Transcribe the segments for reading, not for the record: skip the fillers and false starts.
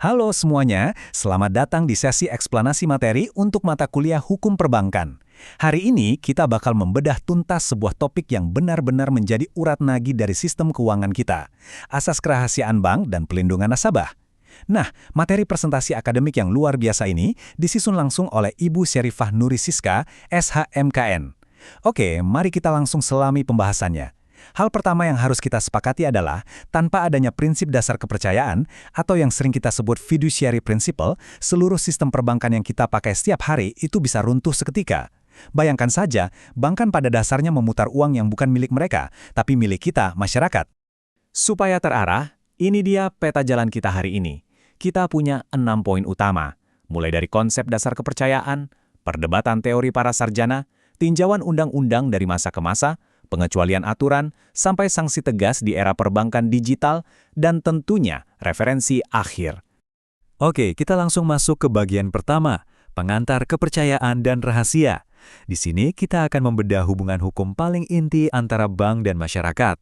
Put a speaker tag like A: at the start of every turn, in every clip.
A: Halo semuanya, selamat datang di sesi eksplanasi materi untuk mata kuliah Hukum Perbankan. Hari ini kita bakal membedah tuntas sebuah topik yang benar-benar menjadi urat nadi dari sistem keuangan kita, asas kerahasiaan bank dan pelindungan nasabah. Nah, materi presentasi akademik yang luar biasa ini disusun langsung oleh Ibu Syarifah Nuri Siska, SHMKN. Oke, mari kita langsung selami pembahasannya. Hal pertama yang harus kita sepakati adalah, tanpa adanya prinsip dasar kepercayaan, atau yang sering kita sebut fiduciary principle, seluruh sistem perbankan yang kita pakai setiap hari itu bisa runtuh seketika. Bayangkan saja, bank kan pada dasarnya memutar uang yang bukan milik mereka, tapi milik kita, masyarakat. Supaya terarah, ini dia peta jalan kita hari ini. Kita punya 6 poin utama, mulai dari konsep dasar kepercayaan, perdebatan teori para sarjana, tinjauan undang-undang dari masa ke masa, pengecualian aturan, sampai sanksi tegas di era perbankan digital, dan tentunya referensi akhir. Oke, kita langsung masuk ke bagian pertama, pengantar kepercayaan dan rahasia. Di sini kita akan membedah hubungan hukum paling inti antara bank dan masyarakat.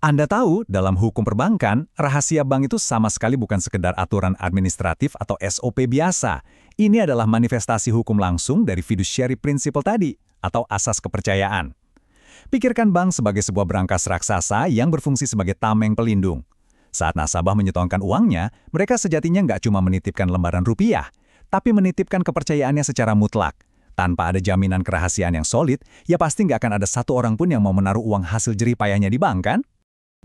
A: Anda tahu, dalam hukum perbankan, rahasia bank itu sama sekali bukan sekedar aturan administratif atau SOP biasa. Ini adalah manifestasi hukum langsung dari fiduciary principle tadi, atau asas kepercayaan. Pikirkan bank sebagai sebuah berangkas raksasa yang berfungsi sebagai tameng pelindung. Saat nasabah menyetorkan uangnya, mereka sejatinya nggak cuma menitipkan lembaran rupiah, tapi menitipkan kepercayaannya secara mutlak. Tanpa ada jaminan kerahasiaan yang solid, ya pasti nggak akan ada satu orang pun yang mau menaruh uang hasil jerih payahnya di bank, kan?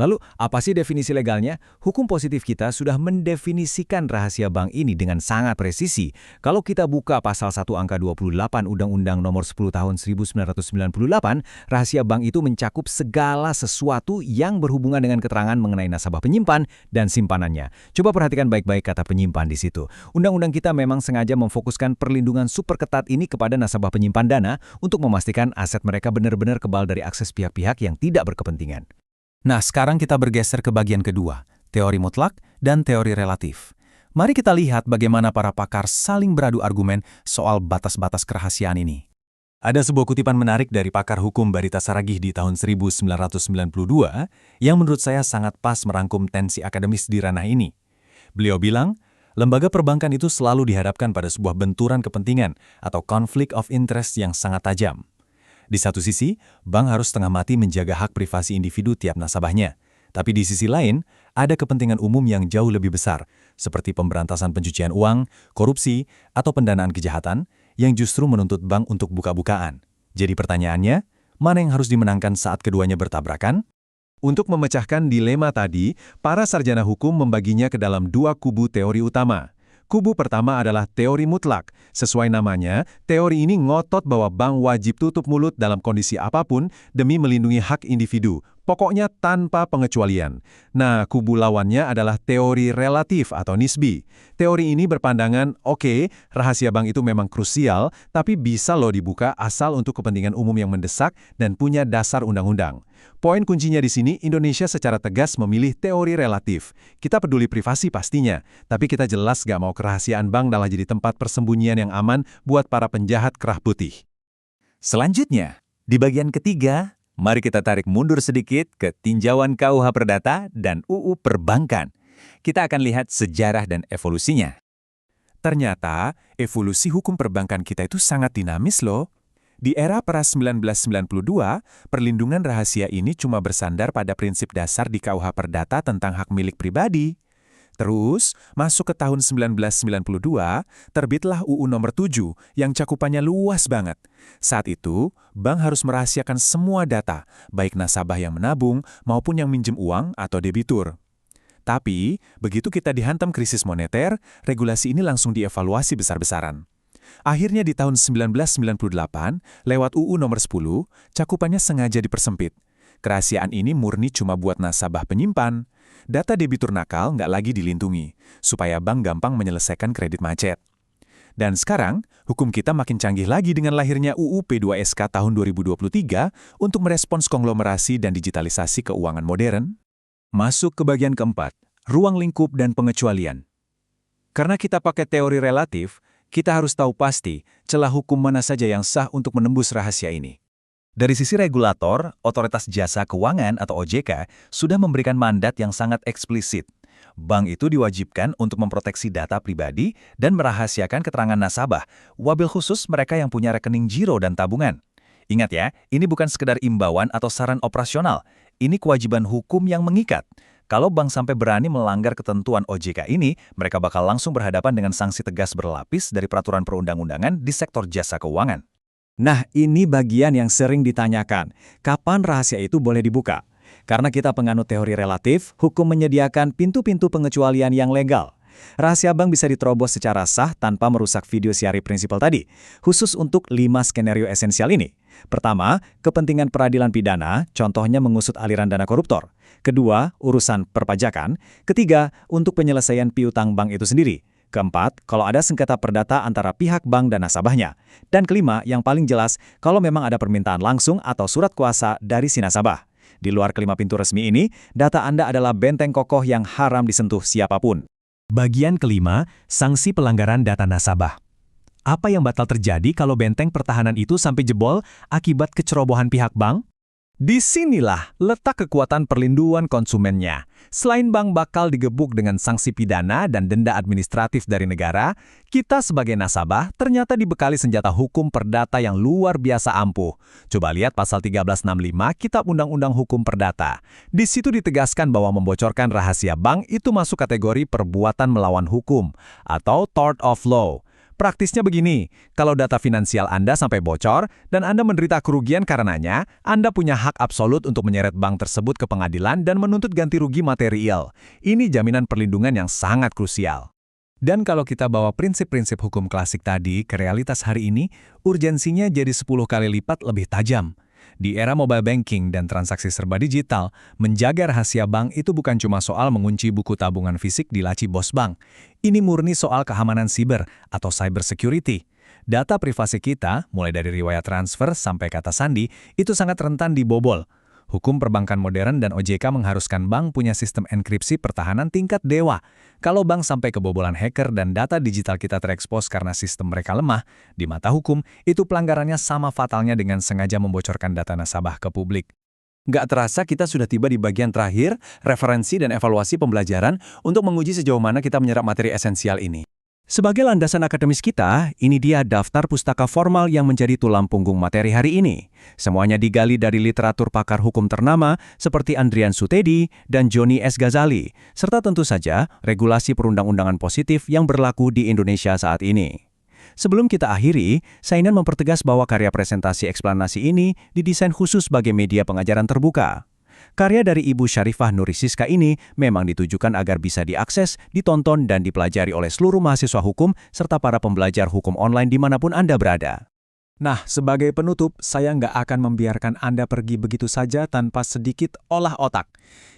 A: Lalu, apa sih definisi legalnya? Hukum positif kita sudah mendefinisikan rahasia bank ini dengan sangat presisi. Kalau kita buka pasal 1 angka 28 Undang-Undang Nomor 10 Tahun 1998, rahasia bank itu mencakup segala sesuatu yang berhubungan dengan keterangan mengenai nasabah penyimpan dan simpanannya. Coba perhatikan baik-baik kata penyimpan di situ. Undang-undang kita memang sengaja memfokuskan perlindungan super ketat ini kepada nasabah penyimpan dana untuk memastikan aset mereka benar-benar kebal dari akses pihak-pihak yang tidak berkepentingan. Nah, sekarang kita bergeser ke bagian kedua, teori mutlak dan teori relatif. Mari kita lihat bagaimana para pakar saling beradu argumen soal batas-batas kerahasiaan ini. Ada sebuah kutipan menarik dari pakar hukum Barita Saragih di tahun 1992 yang menurut saya sangat pas merangkum tensi akademis di ranah ini. Beliau bilang, lembaga perbankan itu selalu dihadapkan pada sebuah benturan kepentingan atau conflict of interest yang sangat tajam. Di satu sisi, bank harus setengah mati menjaga hak privasi individu tiap nasabahnya. Tapi di sisi lain, ada kepentingan umum yang jauh lebih besar, seperti pemberantasan pencucian uang, korupsi, atau pendanaan kejahatan, yang justru menuntut bank untuk buka-bukaan. Jadi pertanyaannya, mana yang harus dimenangkan saat keduanya bertabrakan? Untuk memecahkan dilema tadi, para sarjana hukum membaginya ke dalam dua kubu teori utama. Kubu pertama adalah teori mutlak. Sesuai namanya, teori ini ngotot bahwa bank wajib tutup mulut dalam kondisi apapun demi melindungi hak individu, pokoknya tanpa pengecualian. Nah, kubu lawannya adalah teori relatif atau nisbi. Teori ini berpandangan, oke, rahasia bank itu memang krusial, tapi bisa loh dibuka asal untuk kepentingan umum yang mendesak dan punya dasar undang-undang. Poin kuncinya di sini, Indonesia secara tegas memilih teori relatif. Kita peduli privasi pastinya, tapi kita jelas gak mau kerahasiaan bank malah jadi tempat persembunyian yang aman buat para penjahat kerah putih. Selanjutnya, di bagian ketiga, mari kita tarik mundur sedikit ke tinjauan KUH Perdata dan UU Perbankan. Kita akan lihat sejarah dan evolusinya. Ternyata, evolusi hukum perbankan kita itu sangat dinamis loh. Di era Peras 1992, perlindungan rahasia ini cuma bersandar pada prinsip dasar di KUH Perdata tentang hak milik pribadi. Terus, masuk ke tahun 1992, terbitlah UU Nomor 7 yang cakupannya luas banget. Saat itu, bank harus merahasiakan semua data, baik nasabah yang menabung maupun yang minjem uang atau debitur. Tapi, begitu kita dihantam krisis moneter, regulasi ini langsung dievaluasi besar-besaran. Akhirnya di tahun 1998, lewat UU Nomor 10, cakupannya sengaja dipersempit. Kerahasiaan ini murni cuma buat nasabah penyimpan. Data debitur nakal nggak lagi dilindungi, supaya bank gampang menyelesaikan kredit macet. Dan sekarang, hukum kita makin canggih lagi dengan lahirnya UU P2SK tahun 2023 untuk merespons konglomerasi dan digitalisasi keuangan modern. Masuk ke bagian keempat, ruang lingkup dan pengecualian. Karena kita pakai teori relatif, kita harus tahu pasti celah hukum mana saja yang sah untuk menembus rahasia ini. Dari sisi regulator, Otoritas Jasa Keuangan atau OJK sudah memberikan mandat yang sangat eksplisit. Bank itu diwajibkan untuk memproteksi data pribadi dan merahasiakan keterangan nasabah, wabil khusus mereka yang punya rekening giro dan tabungan. Ingat ya, ini bukan sekedar imbauan atau saran operasional. Ini kewajiban hukum yang mengikat. Kalau bank sampai berani melanggar ketentuan OJK ini, mereka bakal langsung berhadapan dengan sanksi tegas berlapis dari peraturan perundang-undangan di sektor jasa keuangan.
B: Nah, ini bagian yang sering ditanyakan. Kapan rahasia itu boleh dibuka? Karena kita penganut teori relatif, hukum menyediakan pintu-pintu pengecualian yang legal. Rahasia bank bisa diterobos secara sah tanpa merusak fiduciary principle tadi, khusus untuk 5 skenario esensial ini. Pertama, kepentingan peradilan pidana, contohnya mengusut aliran dana koruptor. Kedua, urusan perpajakan. Ketiga, untuk penyelesaian piutang bank itu sendiri. Keempat, kalau ada sengketa perdata antara pihak bank dan nasabahnya. Dan kelima, yang paling jelas, kalau memang ada permintaan langsung atau surat kuasa dari si nasabah. Di luar kelima pintu resmi ini, data Anda adalah benteng kokoh yang haram disentuh siapapun.
A: Bagian kelima, sanksi pelanggaran data nasabah. Apa yang bakal terjadi kalau benteng pertahanan itu sampai jebol akibat kecerobohan pihak bank? Disinilah letak kekuatan perlindungan konsumennya. Selain bank bakal digebuk dengan sanksi pidana dan denda administratif dari negara, kita sebagai nasabah ternyata dibekali senjata hukum perdata yang luar biasa ampuh. Coba lihat pasal 1365 Kitab Undang-Undang Hukum Perdata. Di situ ditegaskan bahwa membocorkan rahasia bank itu masuk kategori perbuatan melawan hukum atau tort of law. Praktisnya begini, kalau data finansial Anda sampai bocor dan Anda menderita kerugian karenanya, Anda punya hak absolut untuk menyeret bank tersebut ke pengadilan dan menuntut ganti rugi material. Ini jaminan perlindungan yang sangat krusial. Dan kalau kita bawa prinsip-prinsip hukum klasik tadi ke realitas hari ini, urgensinya jadi 10 kali lipat lebih tajam. Di era mobile banking dan transaksi serba digital, menjaga rahasia bank itu bukan cuma soal mengunci buku tabungan fisik di laci bos bank. Ini murni soal keamanan siber atau cyber security. Data privasi kita, mulai dari riwayat transfer sampai kata sandi, itu sangat rentan dibobol. Hukum perbankan modern dan OJK mengharuskan bank punya sistem enkripsi pertahanan tingkat dewa. Kalau bank sampai kebobolan hacker dan data digital kita terekspos karena sistem mereka lemah, di mata hukum, itu pelanggarannya sama fatalnya dengan sengaja membocorkan data nasabah ke publik. Nggak terasa kita sudah tiba di bagian terakhir, referensi dan evaluasi pembelajaran untuk menguji sejauh mana kita menyerap materi esensial ini. Sebagai landasan akademis kita, ini dia daftar pustaka formal yang menjadi tulang punggung materi hari ini. Semuanya digali dari literatur pakar hukum ternama seperti Andrian Sutedi dan Joni S. Ghazali, serta tentu saja regulasi perundang-undangan positif yang berlaku di Indonesia saat ini. Sebelum kita akhiri, saya ingin mempertegas bahwa karya presentasi eksplanasi ini didesain khusus sebagai media pengajaran terbuka. Karya dari Ibu Syarifah Nurisiska ini memang ditujukan agar bisa diakses, ditonton, dan dipelajari oleh seluruh mahasiswa hukum serta para pembelajar hukum online dimanapun Anda berada. Nah, sebagai penutup, saya nggak akan membiarkan Anda pergi begitu saja tanpa sedikit olah otak.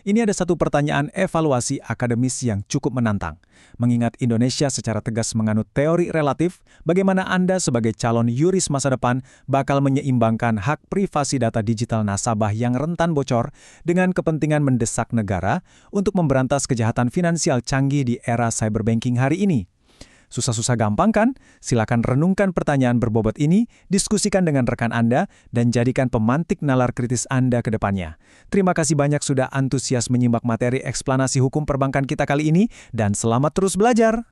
A: Ini ada satu pertanyaan evaluasi akademis yang cukup menantang. Mengingat Indonesia secara tegas menganut teori relatif, bagaimana Anda sebagai calon yuris masa depan bakal menyeimbangkan hak privasi data digital nasabah yang rentan bocor dengan kepentingan mendesak negara untuk memberantas kejahatan finansial canggih di era cyberbanking hari ini? Susah-susah gampang kan? Silakan renungkan pertanyaan berbobot ini, diskusikan dengan rekan Anda, dan jadikan pemantik nalar kritis Anda ke depannya. Terima kasih banyak sudah antusias menyimak materi eksplanasi hukum perbankan kita kali ini, dan selamat terus belajar!